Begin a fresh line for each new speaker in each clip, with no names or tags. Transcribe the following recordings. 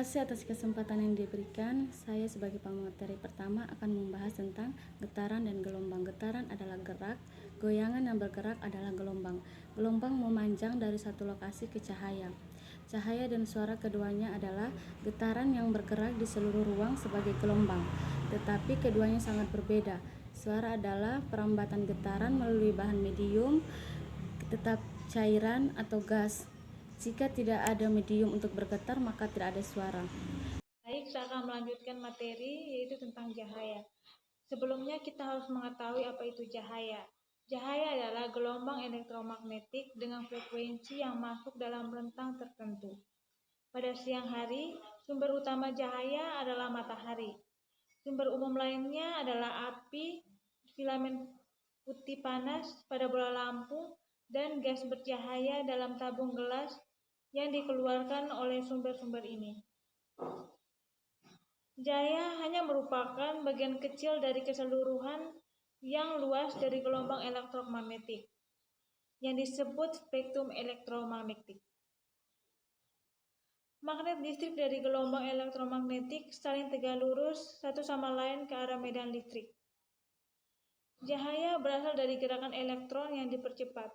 kasih atas kesempatan yang diberikan. Saya sebagai pemateri pertama akan membahas tentang getaran dan gelombang. Getaran adalah gerak, goyangan yang bergerak adalah gelombang. Gelombang memanjang dari satu lokasi ke cahaya. Cahaya dan suara keduanya adalah getaran yang bergerak di seluruh ruang sebagai gelombang, tetapi keduanya sangat berbeda. Suara adalah perambatan getaran melalui bahan medium, tetap cairan atau gas. Jika tidak ada medium untuk bergetar, maka tidak ada suara.
Baik, saya akan melanjutkan materi yaitu tentang cahaya. Sebelumnya kita harus mengetahui apa itu cahaya. Cahaya adalah gelombang elektromagnetik dengan frekuensi yang masuk dalam rentang tertentu. Pada siang hari, sumber utama cahaya adalah matahari. Sumber umum lainnya adalah api, filamen putih panas pada bola lampu, dan gas bercahaya dalam tabung gelas yang dikeluarkan oleh sumber-sumber ini. Cahaya hanya merupakan bagian kecil dari keseluruhan yang luas dari gelombang elektromagnetik yang disebut spektrum elektromagnetik. Magnet listrik dari gelombang elektromagnetik saling tegak lurus satu sama lain ke arah medan listrik. Cahaya berasal dari gerakan elektron yang dipercepat.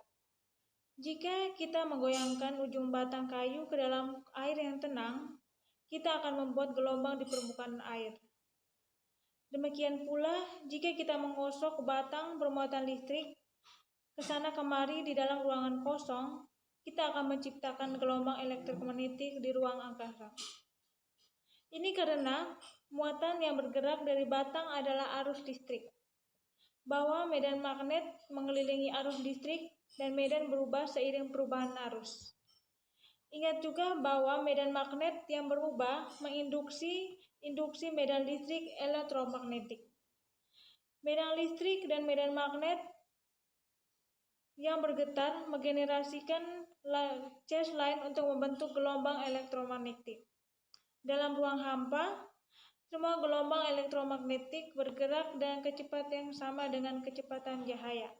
Jika kita menggoyangkan ujung batang kayu ke dalam air yang tenang, kita akan membuat gelombang di permukaan air. Demikian pula, jika kita menggosok batang bermuatan listrik ke sana kemari di dalam ruangan kosong, kita akan menciptakan gelombang elektromagnetik di ruang angkasa. Ini karena muatan yang bergerak dari batang adalah arus listrik, bahwa medan magnet mengelilingi arus listrik dan medan berubah seiring perubahan arus. Ingat juga bahwa medan magnet yang berubah menginduksi medan listrik elektromagnetik. Medan listrik dan medan magnet yang bergetar menggenerasikan charge lain untuk membentuk gelombang elektromagnetik. Dalam ruang hampa, semua gelombang elektromagnetik bergerak dengan kecepatan yang sama dengan kecepatan cahaya.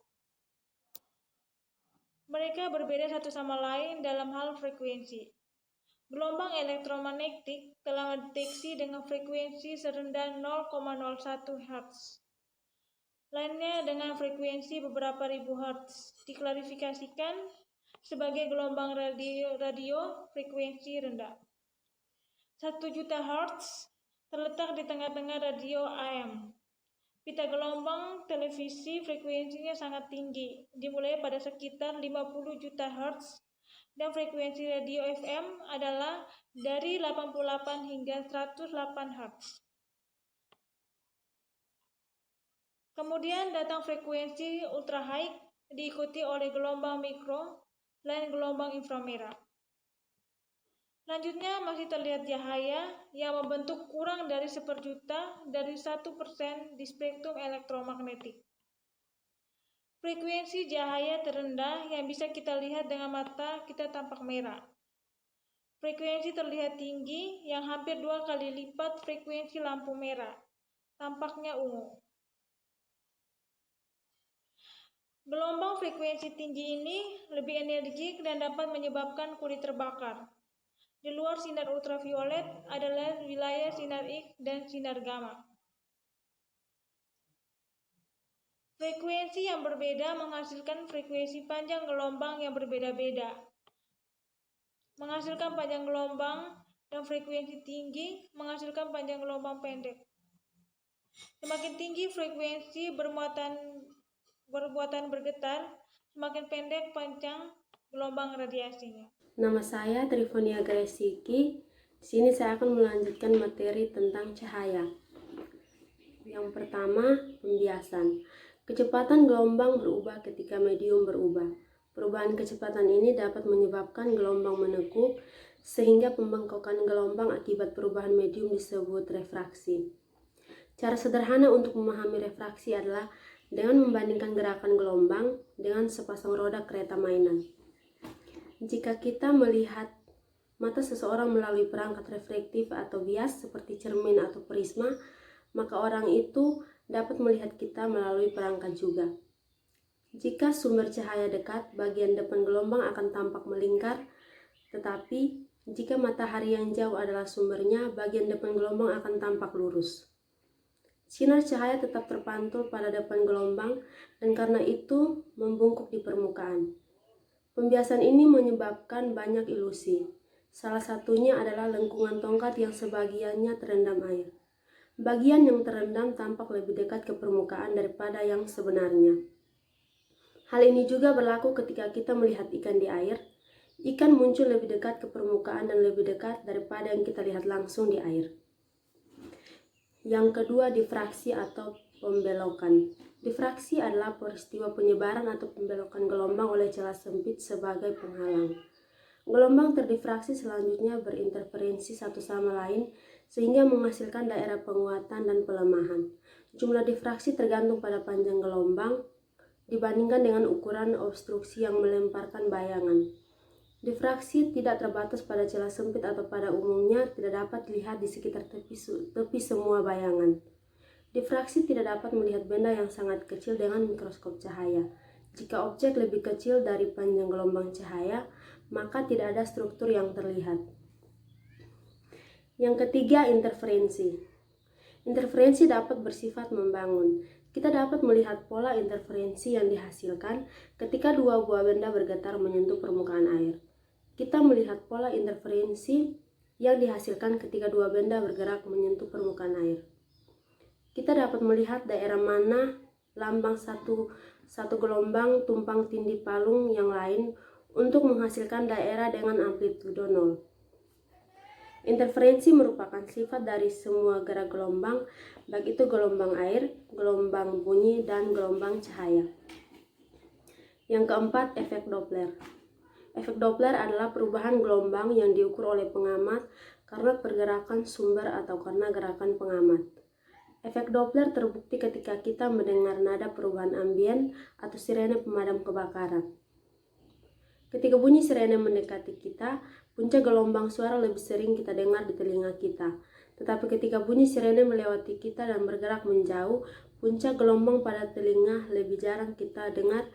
Mereka berbeda satu sama lain dalam hal frekuensi. Gelombang elektromagnetik telah mendeteksi dengan frekuensi serendah 0,01 Hz. Lainnya dengan frekuensi beberapa ribu Hz diklasifikasikan sebagai gelombang radio frekuensi rendah. 1 juta Hz terletak di tengah-tengah radio AM. Pita gelombang televisi frekuensinya sangat tinggi, dimulai pada sekitar 50 juta Hz, dan frekuensi radio FM adalah dari 88 hingga 108 Hz. Kemudian datang frekuensi ultra high, diikuti oleh gelombang mikro, dan gelombang inframerah. Selanjutnya masih terlihat cahaya yang membentuk kurang dari 1/1 dari 1% di spektrum elektromagnetik. Frekuensi cahaya terendah yang bisa kita lihat dengan mata kita tampak merah. Frekuensi terlihat tinggi yang hampir 2 kali lipat frekuensi lampu merah, tampaknya ungu. Gelombang frekuensi tinggi ini lebih energik dan dapat menyebabkan kulit terbakar. Di luar sinar ultraviolet adalah wilayah sinar X dan sinar gamma. Frekuensi yang berbeda menghasilkan frekuensi panjang gelombang yang berbeda-beda. Menghasilkan panjang gelombang dan frekuensi tinggi menghasilkan panjang gelombang pendek. Semakin tinggi frekuensi bermuatan bergetar, semakin pendek panjang gelombang radiasinya.
Nama saya Trifonia Gresiki. Di sini saya akan melanjutkan materi tentang cahaya. Yang pertama, pembiasan. Kecepatan gelombang berubah ketika medium berubah. Perubahan kecepatan ini dapat menyebabkan gelombang menekuk, sehingga pembengkokan gelombang akibat perubahan medium disebut refraksi. Cara sederhana untuk memahami refraksi adalah dengan membandingkan gerakan gelombang dengan sepasang roda kereta mainan. Jika kita melihat mata seseorang melalui perangkat reflektif atau bias seperti cermin atau prisma, maka orang itu dapat melihat kita melalui perangkat juga. Jika sumber cahaya dekat, bagian depan gelombang akan tampak melingkar, tetapi Jika matahari yang jauh adalah sumbernya, bagian depan gelombang akan tampak lurus. Sinar cahaya tetap terpantul pada depan gelombang dan karena itu membungkuk di permukaan. Pembiasan ini menyebabkan banyak ilusi. Salah satunya adalah lengkungan tongkat yang sebagiannya terendam air. Bagian yang terendam tampak lebih dekat ke permukaan daripada yang sebenarnya. Hal ini juga berlaku ketika kita melihat ikan di air. Ikan muncul lebih dekat ke permukaan dan lebih dekat daripada yang kita lihat langsung di air. Yang kedua, difraksi atau pembelokan. Difraksi adalah peristiwa penyebaran atau pembelokan gelombang oleh celah sempit sebagai penghalang. Gelombang terdifraksi selanjutnya berinterferensi satu sama lain sehingga menghasilkan daerah penguatan dan pelemahan. Jumlah difraksi tergantung pada panjang gelombang dibandingkan dengan ukuran obstruksi yang melemparkan bayangan. Difraksi tidak terbatas pada celah sempit atau pada umumnya tidak dapat dilihat di sekitar tepi semua bayangan. Difraksi tidak dapat melihat benda yang sangat kecil dengan mikroskop cahaya. Jika objek lebih kecil dari panjang gelombang cahaya, maka tidak ada struktur yang terlihat. Yang ketiga, interferensi. Interferensi dapat bersifat membangun. Kita dapat melihat pola interferensi yang dihasilkan ketika dua buah benda bergetar menyentuh permukaan air. Kita melihat pola interferensi yang dihasilkan ketika dua benda bergerak menyentuh permukaan air. Kita dapat melihat daerah mana lambang satu gelombang tumpang tindih palung yang lain untuk menghasilkan daerah dengan amplitudo 0. Interferensi merupakan sifat dari semua gerak gelombang, baik itu gelombang air, gelombang bunyi, dan gelombang cahaya. Yang keempat, efek Doppler. Efek Doppler adalah perubahan gelombang yang diukur oleh pengamat karena pergerakan sumber atau karena gerakan pengamat. Efek Doppler terbukti ketika kita mendengar nada perubahan ambien atau sirene pemadam kebakaran. Ketika bunyi sirene mendekati kita, puncak gelombang suara lebih sering kita dengar di telinga kita. Tetapi ketika bunyi sirene melewati kita dan bergerak menjauh, puncak gelombang pada telinga lebih jarang kita dengar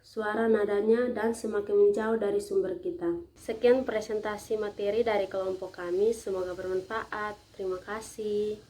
suara nadanya dan semakin menjauh dari sumber kita. Sekian presentasi materi dari kelompok kami, semoga bermanfaat. Terima kasih.